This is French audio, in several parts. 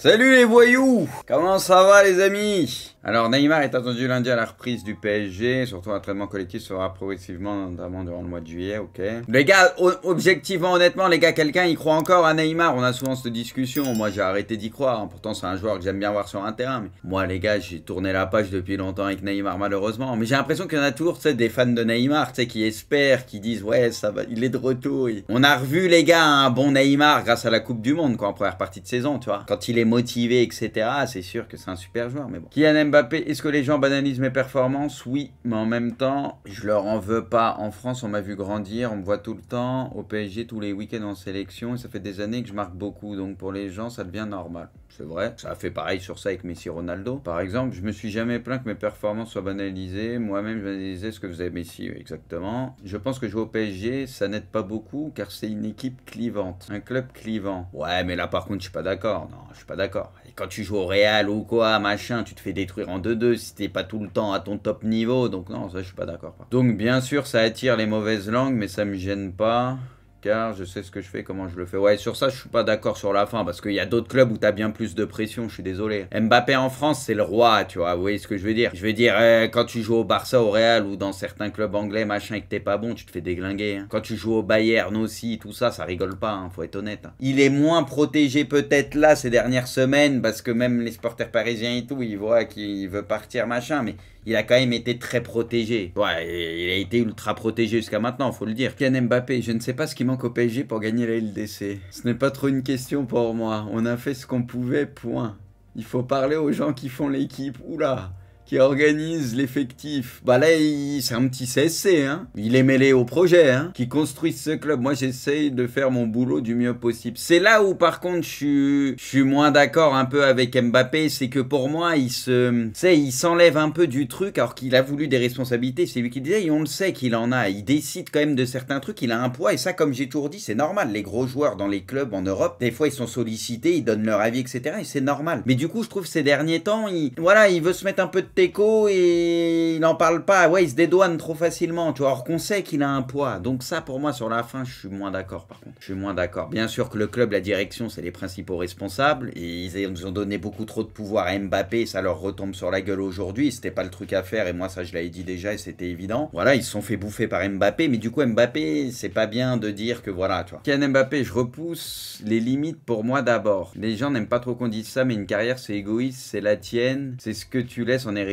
Salut les voyous! Comment ça va les amis? Alors Neymar est attendu lundi à la reprise du PSG, surtout un traitement collectif sera progressivement, notamment durant le mois de juillet, ok. Les gars, objectivement, honnêtement, les gars, quelqu'un y croit encore à Neymar? On a souvent cette discussion, moi j'ai arrêté d'y croire, pourtant c'est un joueur que j'aime bien voir sur un terrain, mais moi les gars, j'ai tourné la page depuis longtemps avec Neymar malheureusement, mais j'ai l'impression qu'il y en a toujours, tu sais, des fans de Neymar, tu sais, qui espèrent, qui disent ouais, ça va, il est de retour. On a revu les gars un bon Neymar grâce à la Coupe du Monde, quoi, en première partie de saison, tu vois. Quand il est motivé, etc., c'est sûr que c'est un super joueur, mais bon. Kylian Mbappé, est-ce que les gens banalisent mes performances? Oui, mais en même temps, je leur en veux pas. En France, on m'a vu grandir, on me voit tout le temps, au PSG, tous les week-ends en sélection, et ça fait des années que je marque beaucoup, donc pour les gens, ça devient normal. C'est vrai, ça a fait pareil sur ça avec Messi Ronaldo. Par exemple, je me suis jamais plaint que mes performances soient banalisées, moi-même je banalisais ce que faisait Messi, exactement. Je pense que jouer au PSG, ça n'aide pas beaucoup, car c'est une équipe clivante, un club clivant. Ouais, mais là par contre, je suis pas d'accord, non, je suis pas d'accord. Et quand tu joues au Real ou quoi, machin, tu te fais détruire en 2-2 si t'es pas tout le temps à ton top niveau, donc non, ça je suis pas d'accord. Donc bien sûr, ça attire les mauvaises langues, mais ça me gêne pas. Car je sais ce que je fais, comment je le fais. Ouais, sur ça, je suis pas d'accord sur la fin, parce qu'il y a d'autres clubs où t'as bien plus de pression, je suis désolé. Mbappé en France, c'est le roi, tu vois, vous voyez ce que je veux dire? Je veux dire, quand tu joues au Barça, au Real, ou dans certains clubs anglais, machin, et que t'es pas bon, tu te fais déglinguer. Hein. Quand tu joues au Bayern aussi, tout ça, ça rigole pas, hein, faut être honnête. Hein. Il est moins protégé peut-être là, ces dernières semaines, parce que même les supporters parisiens et tout, ils voient qu'il veut partir, machin, mais... il a quand même été très protégé. Ouais, il a été ultra protégé jusqu'à maintenant, faut le dire. Kylian Mbappé, je ne sais pas ce qui manque au PSG pour gagner la LDC. Ce n'est pas trop une question pour moi. On a fait ce qu'on pouvait, point. Il faut parler aux gens qui font l'équipe. Oula, qui organise l'effectif. Bah là, c'est un petit CSC, hein. Il est mêlé au projet, hein. Qui construit ce club. Moi, j'essaye de faire mon boulot du mieux possible. C'est là où, par contre, je suis moins d'accord un peu avec Mbappé. C'est que pour moi, il s'enlève un peu du truc alors qu'il a voulu des responsabilités. C'est lui qui disait, et on le sait qu'il en a. Il décide quand même de certains trucs. Il a un poids. Et ça, comme j'ai toujours dit, c'est normal. Les gros joueurs dans les clubs en Europe, des fois, ils sont sollicités, ils donnent leur avis, etc. Et c'est normal. Mais du coup, je trouve ces derniers temps, il veut se mettre un peu de et il n'en parle pas, ouais, il se dédouane trop facilement, tu vois, alors qu'on sait qu'il a un poids. Donc ça, pour moi, sur la fin, je suis moins d'accord, par contre. Je suis moins d'accord. Bien sûr que le club, la direction, c'est les principaux responsables, et ils nous ont donné beaucoup trop de pouvoir à Mbappé, ça leur retombe sur la gueule aujourd'hui, c'était pas le truc à faire, et moi, ça, je l'avais dit déjà, et c'était évident. Voilà, ils se sont fait bouffer par Mbappé, mais du coup, Mbappé, c'est pas bien de dire que voilà, tu vois. Kylian Mbappé, je repousse les limites pour moi d'abord. Les gens n'aiment pas trop qu'on dise ça, mais une carrière, c'est égoïste, c'est la tienne, c'est ce que tu laisses en héritage.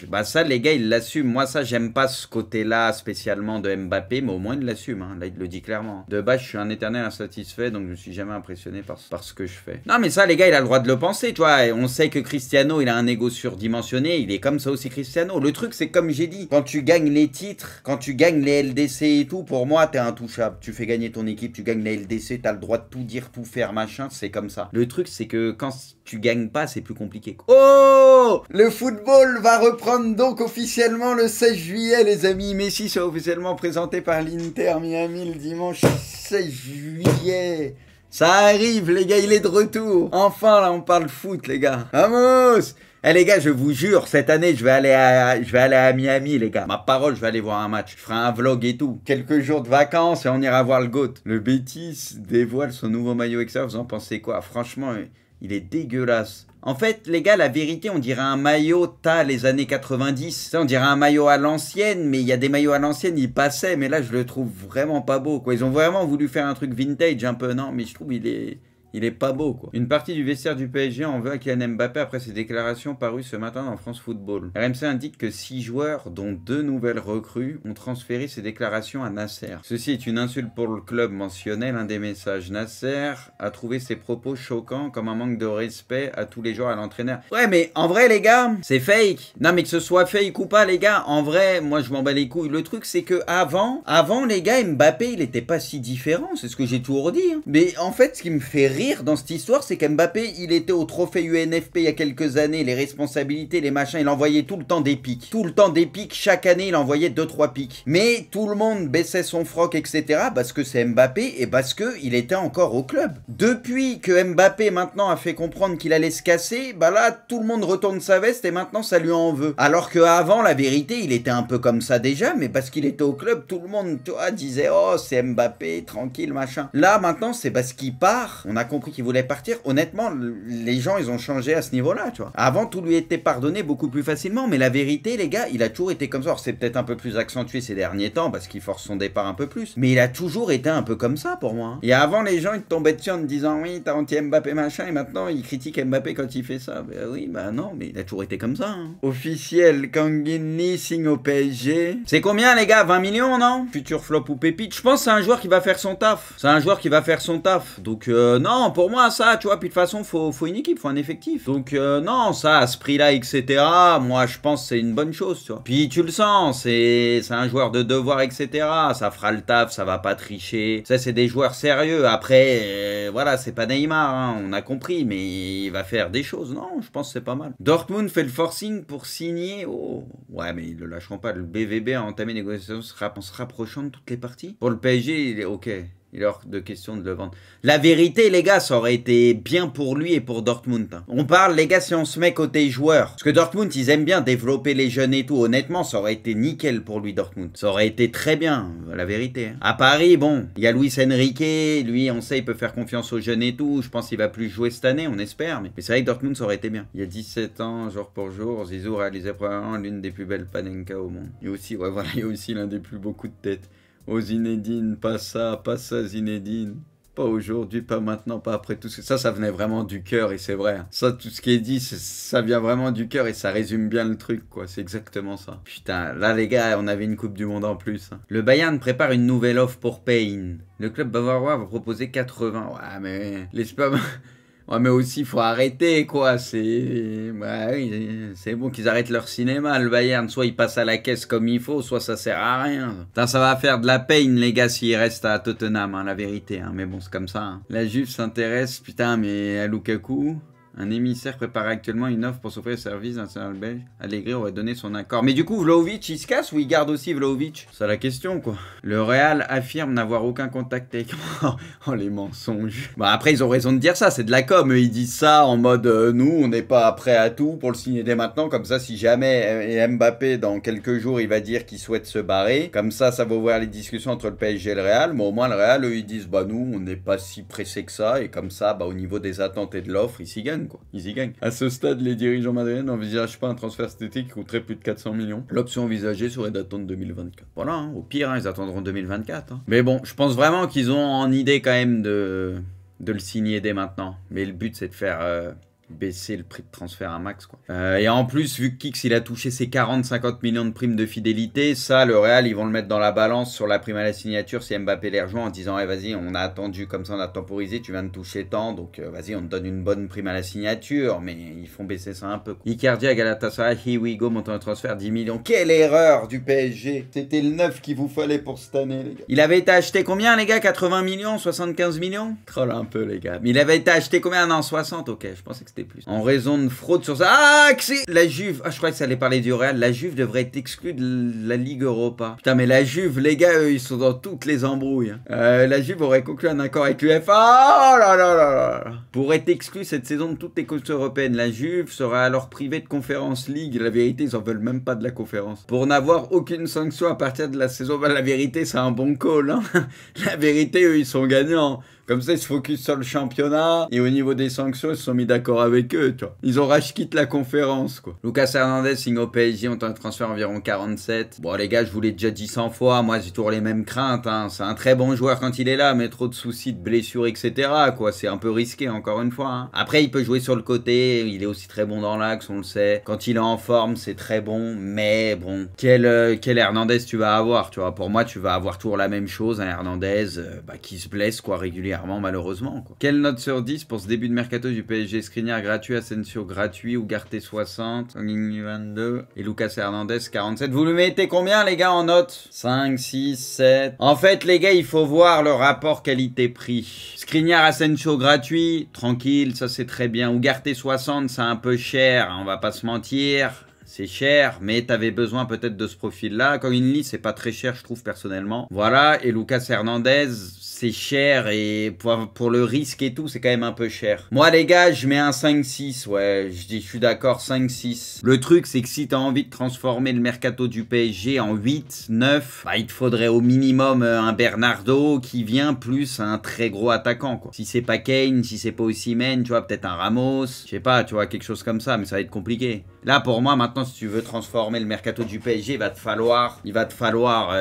Bah ça les gars ils l'assument, moi ça j'aime pas ce côté là spécialement de Mbappé, mais au moins il l'assume, hein. Là il le dit clairement. De base je suis un éternel insatisfait, donc je me suis jamais impressionné par ce que je fais. Non mais ça les gars il a le droit de le penser, tu vois, et on sait que Cristiano il a un ego surdimensionné, il est comme ça aussi Cristiano. Le truc c'est comme j'ai dit, quand tu gagnes les titres, quand tu gagnes les LDC et tout, pour moi t'es intouchable, tu fais gagner ton équipe, tu gagnes les LDC, t'as le droit de tout dire, tout faire, machin, c'est comme ça. Le truc c'est que quand tu gagnes pas c'est plus compliqué. Oh, le football va reprendre donc officiellement le 16 juillet les amis. Messi sera officiellement présenté par l'Inter Miami le dimanche 16 juillet. Ça arrive les gars, il est de retour. Enfin là on parle foot les gars. Vamos. Eh les gars, je vous jure, cette année, je vais aller à Miami, les gars. Ma parole, je vais aller voir un match. Je ferai un vlog et tout. Quelques jours de vacances et on ira voir le GOAT. Le Betis dévoile son nouveau maillot extérieur. Vous en pensez quoi? Franchement, il est dégueulasse. En fait, les gars, la vérité, on dirait un maillot tas les années 90. On dirait un maillot à l'ancienne, mais il y a des maillots à l'ancienne, ils passaient. Mais là, je le trouve vraiment pas beau, quoi. Ils ont vraiment voulu faire un truc vintage un peu, non? Mais je trouve il est pas beau, quoi. Une partie du vestiaire du PSG en veut à Kylian Mbappé après ses déclarations parues ce matin dans France Football. RMC indique que 6 joueurs, dont 2 nouvelles recrues, ont transféré ces déclarations à Nasser. Ceci est une insulte pour le club mentionné. L'un des messages. Nasser a trouvé ses propos choquants comme un manque de respect à tous les joueurs et à l'entraîneur. Ouais, mais en vrai, les gars, c'est fake. Non, mais que ce soit fake ou pas, les gars, en vrai, moi, je m'en bats les couilles. Le truc, c'est que avant, les gars, Mbappé, il était pas si différent. C'est ce que j'ai toujours dit. Hein. Mais en fait, ce qui me fait rire dans cette histoire, c'est qu'Mbappé, il était au trophée UNFP il y a quelques années, les responsabilités, les machins, il envoyait tout le temps des pics. Tout le temps des pics, chaque année, il envoyait 2-3 pics. Mais tout le monde baissait son froc, etc. parce que c'est Mbappé et parce qu'il était encore au club. Depuis que Mbappé, maintenant, a fait comprendre qu'il allait se casser, bah là, tout le monde retourne sa veste et maintenant, ça lui en veut. Alors qu'avant, la vérité, il était un peu comme ça déjà, mais parce qu'il était au club, tout le monde, tu vois, disait « Oh, c'est Mbappé, tranquille, machin ». Là, maintenant, c'est parce qu'il part, on a compris qu'il voulait partir, honnêtement, les gens, ils ont changé à ce niveau-là, tu vois. Avant, tout lui était pardonné beaucoup plus facilement, mais la vérité, les gars, il a toujours été comme ça. Alors, c'est peut-être un peu plus accentué ces derniers temps, parce qu'il force son départ un peu plus, mais il a toujours été un peu comme ça, pour moi. Et avant, les gens, ils tombaient dessus en te disant, oui, t'as anti-Mbappé, machin, et maintenant, ils critiquent Mbappé quand il fait ça. Ben oui, bah non, mais il a toujours été comme ça. Hein. Officiel, Kang In Lee signe au PSG. C'est combien, les gars? 20 millions, non? Futur flop ou pépite? Je pense que c'est un joueur qui va faire son taf. C'est un joueur qui va faire son taf. Donc, non, pour moi, ça, tu vois, puis de toute façon, faut une équipe, faut un effectif. Donc, non, ça, à ce prix-là, etc., moi, je pense que c'est une bonne chose, tu vois. Puis, tu le sens, c'est un joueur de devoir, etc., ça fera le taf, ça va pas tricher. Ça, c'est des joueurs sérieux. Après, voilà, c'est pas Neymar, hein, on a compris, mais il va faire des choses. Non, je pense que c'est pas mal. Dortmund fait le forcing pour signer. Oh, ouais, mais ils le lâcheront pas. Le BVB a entamé les négociations en se rapprochant de toutes les parties. Pour le PSG, il est ok. Il est hors de question de le vendre. La vérité, les gars, ça aurait été bien pour lui et pour Dortmund. Hein. On parle, les gars, si on se met côté joueur. Parce que Dortmund, ils aiment bien développer les jeunes et tout. Honnêtement, ça aurait été nickel pour lui, Dortmund. Ça aurait été très bien, la vérité. Hein. À Paris, bon, il y a Luis Enrique. Lui, on sait, il peut faire confiance aux jeunes et tout. Je pense qu'il va plus jouer cette année, on espère. Mais c'est vrai que Dortmund, ça aurait été bien. Il y a 17 ans, jour pour jour, Zizou réalisait probablement l'une des plus belles panenka au monde. Il y a aussi, ouais, voilà, il y a aussi l'un des plus beaux coups de tête. Oh Zinedine, pas ça Zinedine. Pas aujourd'hui, pas maintenant, pas après tout. Ça venait vraiment du cœur et c'est vrai. Ça, tout ce qui est dit, ça vient vraiment du cœur et ça résume bien le truc, quoi. C'est exactement ça. Putain, là les gars, on avait une Coupe du Monde en plus. Hein. Le Bayern prépare une nouvelle offre pour Payne. Le club bavarois va proposer 80. Ouais, mais les spams... Ouais, mais aussi, faut arrêter, quoi. C'est... Bah oui, c'est bon qu'ils arrêtent leur cinéma, le Bayern. Soit ils passent à la caisse comme il faut, soit ça sert à rien. Putain, ça va faire de la peine, les gars, s'ils restent à Tottenham, hein, la vérité. Hein. Mais bon, c'est comme ça. Hein. La Juve s'intéresse, putain, mais à Lukaku... Un émissaire prépare actuellement une offre pour s'offrir le service national belge. Allegri aurait donné son accord. Mais du coup, Vlahovic, il se casse ou il garde aussi Vlahovic? C'est la question, quoi. Le Real affirme n'avoir aucun contact avec... Oh, les mensonges. Bah après, ils ont raison de dire ça, c'est de la com. Ils disent ça en mode, nous, on n'est pas prêt à tout pour le signer dès maintenant. Comme ça, si jamais Mbappé, dans quelques jours, il va dire qu'il souhaite se barrer. Comme ça va ouvrir les discussions entre le PSG et le Real. Mais au moins, le Real, eux, ils disent, bah nous, on n'est pas si pressé que ça. Et comme ça, bah au niveau des attentes et de l'offre, ils s'y gagnent. Quoi. Ils y gagnent. À ce stade, les dirigeants madrilènes n'envisagent pas un transfert cet été qui coûterait plus de 400 millions. L'option envisagée serait d'attendre 2024. Voilà, hein, au pire, hein, ils attendront 2024. Hein. Mais bon, je pense vraiment qu'ils ont en idée quand même de le signer dès maintenant. Mais le but, c'est de faire... baisser le prix de transfert à max quoi. Et en plus vu que Kix il a touché ses 40-50 millions de primes de fidélité, ça le Real ils vont le mettre dans la balance sur la prime à la signature si Mbappé les rejoint en disant hey, vas-y on a attendu comme ça on a temporisé, tu viens de toucher tant donc vas-y on te donne une bonne prime à la signature mais ils font baisser ça un peu quoi. Icardi à Galatasaray, here we go, montant de transfert 10 millions. Quelle erreur du PSG, c'était le 9 qu'il vous fallait pour cette année les gars. Il avait été acheté combien les gars? 80 millions, 75 millions? Troll un peu les gars. Mais il avait été acheté combien? Non 60, ok je pensais que c'était plus. En raison de fraude sur ça. Ah, la Juve. Ah, je croyais que ça allait parler du Real. La Juve devrait être exclue de la Ligue Europa. Putain, mais la Juve, les gars, eux, ils sont dans toutes les embrouilles. Hein. La Juve aurait conclu un accord avec l'UEFA. Oh là là là là. Pour être exclu cette saison de toutes les compétitions européennes, la Juve sera alors privée de Conference League. La vérité, ils en veulent même pas de la conférence. Pour n'avoir aucune sanction à partir de la saison. Bah, la vérité, c'est un bon call. Hein. La vérité, eux, ils sont gagnants. Comme ça, ils se focus sur le championnat. Et au niveau des sanctions, ils se sont mis d'accord avec eux, tu vois. Ils ont quitte la conférence, quoi. Lucas Hernandez signe au PSG, on tente de transfert environ 47. Bon, les gars, je vous l'ai déjà dit 100 fois. Moi, j'ai toujours les mêmes craintes, hein. C'est un très bon joueur quand il est là, mais trop de soucis, de blessures, etc., quoi. C'est un peu risqué, encore une fois. Hein. Après, il peut jouer sur le côté. Il est aussi très bon dans l'axe, on le sait. Quand il est en forme, c'est très bon. Mais bon, quel Hernandez tu vas avoir, tu vois. Pour moi, tu vas avoir toujours la même chose. Un Hernandez qui se blesse, quoi, régulièrement. Malheureusement quoi. Quelle note sur 10 pour ce début de mercato du PSG? Skriniar gratuit, Asensio gratuit, Ugarte 60, Sanguigny 22 et Lucas Hernandez 47. Vous lui mettez combien les gars en note? 5, 6, 7. En fait les gars il faut voir le rapport qualité-prix. Skriniar, Asensio gratuit, tranquille, ça c'est très bien. Ugarte 60 c'est un peu cher, on va pas se mentir. C'est cher, mais t'avais besoin peut-être de ce profil-là. Coinly, c'est pas très cher, je trouve, personnellement. Voilà, et Lucas Hernandez, c'est cher, et pour le risque et tout, c'est quand même un peu cher. Moi, les gars, je mets un 5-6, ouais, je suis d'accord, 5-6. Le truc, c'est que si t'as envie de transformer le mercato du PSG en 8, 9, bah, il te faudrait au minimum un Bernardo qui vient plus un très gros attaquant, quoi. Si c'est pas Kane, si c'est pas Osimhen, tu vois, peut-être un Ramos, je sais pas, tu vois, quelque chose comme ça, mais ça va être compliqué. Là, pour moi, maintenant, si tu veux transformer le mercato du PSG, il va te falloir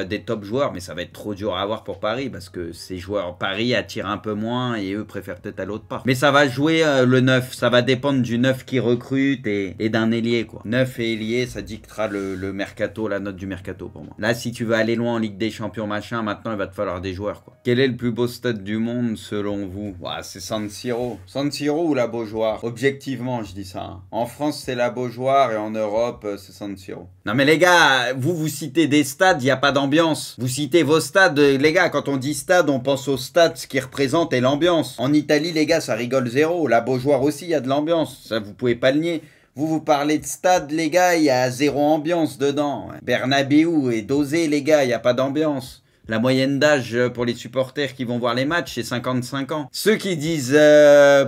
des top joueurs, mais ça va être trop dur à avoir pour Paris, parce que ces joueurs Paris attirent un peu moins, et eux préfèrent peut-être à l'autre part. Mais ça va jouer le 9, ça va dépendre du 9 qui recrute et d'un ailier, quoi. 9 et ailier, ça dictera le mercato, la note du mercato pour moi. Là, si tu veux aller loin en Ligue des Champions, machin, maintenant, il va te falloir des joueurs, quoi. Quel est le plus beau stade du monde, selon vous? Ouais, c'est San Siro. San Siro ou la Beaujoire? Objectivement, je dis ça. Hein. En France, c'est la Beaujoire et en Europe, c'est San Siro. Non mais les gars, vous citez des stades, il n'y a pas d'ambiance. Vous citez vos stades, les gars, quand on dit stade, on pense au stade, ce qui représente et l'ambiance. En Italie, les gars, ça rigole zéro. La Beaujoire aussi, il y a de l'ambiance. Ça, vous pouvez pas le nier. Vous parlez de stade, les gars, il y a zéro ambiance dedans. Bernabéu et Dosé, les gars, il n'y a pas d'ambiance. La moyenne d'âge pour les supporters qui vont voir les matchs, c'est 55 ans. Ceux qui disent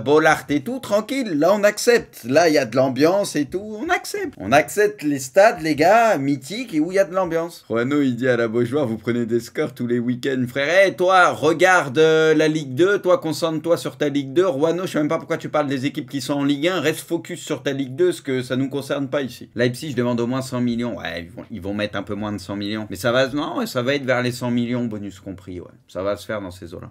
Bollard et tout, tranquille, là on accepte. Là il y a de l'ambiance et tout, on accepte. On accepte les stades, les gars, mythiques et où il y a de l'ambiance. Juano, il dit à la Beaujoire, vous prenez des scores tous les week-ends, frère. Hey, toi, regarde la Ligue 2, toi, concentre-toi sur ta Ligue 2. Juano, je sais même pas pourquoi tu parles des équipes qui sont en Ligue 1. Reste focus sur ta Ligue 2, parce que ça nous concerne pas ici. Leipzig, je demande au moins 100 millions. Ouais, ils vont mettre un peu moins de 100 millions. Mais ça va, non, ça va être vers les 100 millions. Bonus compris, ouais. Ça va se faire dans ces eaux-là.